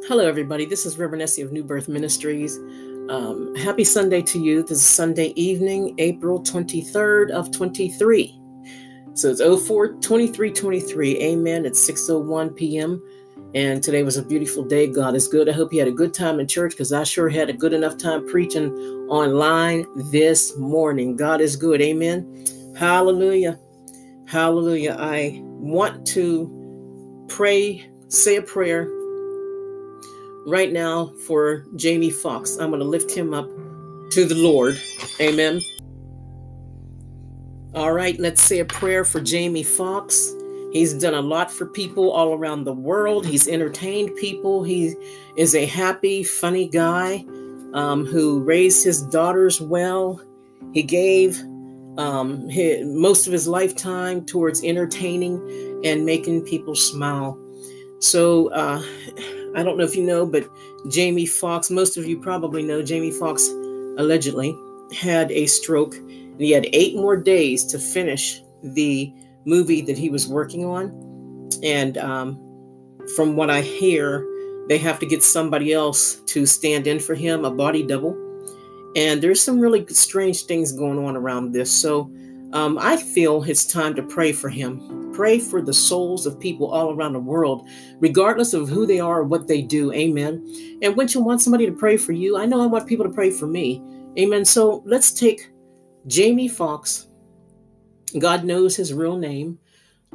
Hello, everybody. This is RevEssie of New Birth Ministries. Happy Sunday to you. This is Sunday evening, April 23rd of 23. So it's 04-23-23. Amen. It's 6:01 p.m. And today was a beautiful day. God is good. I hope you had a good time in church because I sure had a good enough time preaching online this morning. God is good. Amen. Hallelujah. Hallelujah. I want to say a prayer right now for Jamie Foxx. I'm going to lift him up to the Lord. Amen. All right, let's say a prayer for Jamie Foxx. He's done a lot for people all around the world. He's entertained people. He is a happy, funny guy who raised his daughters well. He gave most of his lifetime towards entertaining and making people smile. So I don't know if you know, but Jamie Foxx, most of you probably know, Jamie Foxx allegedly had a stroke. And he had 8 more days to finish the movie that he was working on. And from what I hear, they have to get somebody else to stand in for him, a body double. And there's some really strange things going on around this. So I feel it's time to pray for him. Pray for the souls of people all around the world, regardless of who they are or what they do. Amen. And when you want somebody to pray for you, I know I want people to pray for me. Amen. So let's take Jamie Foxx, God knows his real name,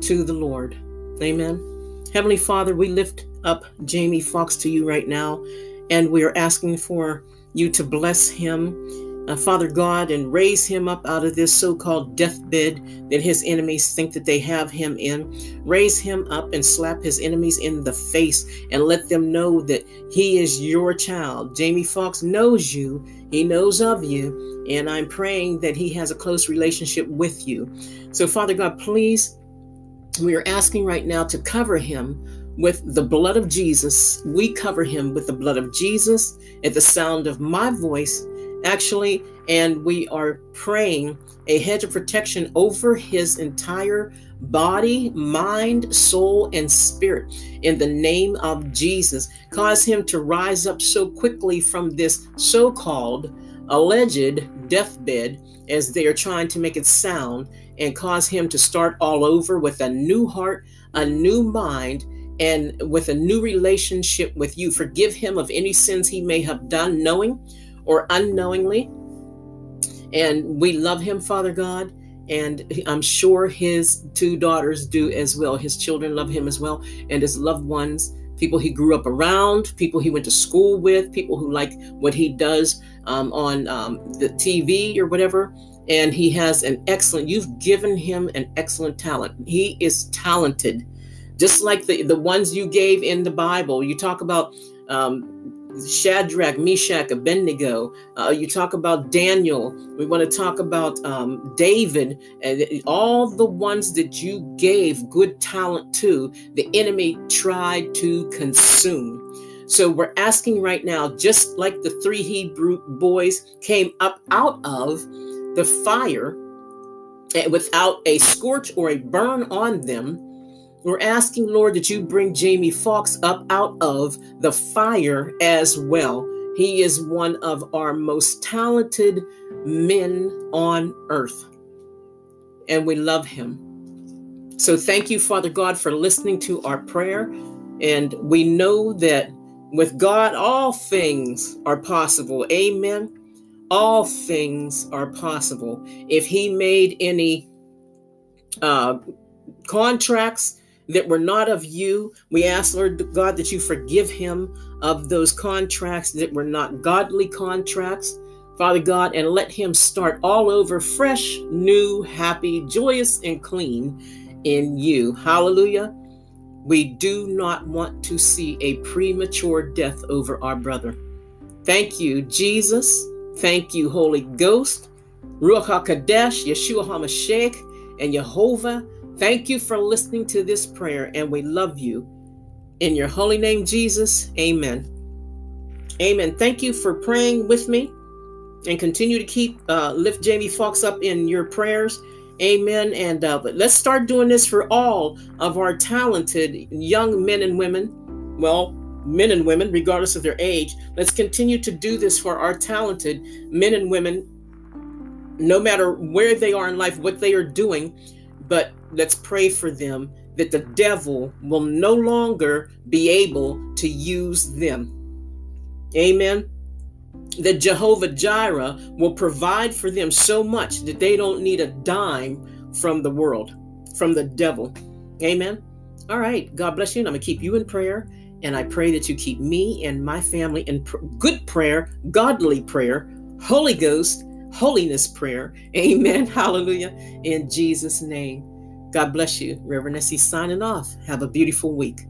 to the Lord. Amen. Heavenly Father, we lift up Jamie Foxx to you right now, and we are asking for you to bless him, Father God, and raise him up out of this so-called deathbed that his enemies think that they have him in. Raise him up and slap his enemies in the face and let them know that he is your child. Jamie Foxx knows you. He knows of you. And I'm praying that he has a close relationship with you. So, Father God, please, we are asking right now to cover him with the blood of Jesus. We cover him with the blood of Jesus at the sound of my voice, actually, and we are praying a hedge of protection over his entire body, mind, soul, and spirit in the name of Jesus. Cause him to rise up so quickly from this so-called alleged deathbed, as they are trying to make it sound, and cause him to start all over with a new heart, a new mind, and with a new relationship with you. Forgive him of any sins he may have done, knowing or unknowingly. And we love him, Father God, and I'm sure his 2 daughters do as well. His children love him as well, and his loved ones, people he grew up around, people he went to school with, people who like what he does on the TV or whatever. And he has you've given him an excellent talent. He is talented, just like the ones you gave in the Bible. You talk about Shadrach, Meshach, Abednego. You talk about Daniel. We want to talk about David, and all the ones that you gave good talent to, the enemy tried to consume. So we're asking right now, just like the 3 Hebrew boys came up out of the fire without a scorch or a burn on them, we're asking, Lord, that you bring Jamie Foxx up out of the fire as well. He is one of our most talented men on earth, and we love him. So thank you, Father God, for listening to our prayer. And we know that with God, all things are possible. Amen. All things are possible. If he made any contracts that were not of you, we ask, Lord God, that you forgive him of those contracts that were not godly contracts, Father God, and let him start all over, fresh, new, happy, joyous, and clean in you. Hallelujah. We do not want to see a premature death over our brother. Thank you, Jesus. Thank you, Holy Ghost, Ruach HaKodesh, Yeshua HaMashiach, and Jehovah. Thank you for listening to this prayer, and we love you. In your holy name, Jesus, amen. Amen. Thank you for praying with me, and continue to lift Jamie Foxx up in your prayers. Amen. And but let's start doing this for all of our talented young men and women. Well, men and women, regardless of their age. Let's continue to do this for our talented men and women, no matter where they are in life, what they are doing. But let's pray for them that the devil will no longer be able to use them. Amen. That Jehovah Jireh will provide for them so much that they don't need a dime from the world, from the devil. Amen. All right. God bless you. And I'm going to keep you in prayer. And I pray that you keep me and my family in good prayer, godly prayer, Holy Ghost, holiness prayer. Amen. Hallelujah. In Jesus' name. God bless you. RevEssie signing off. Have a beautiful week.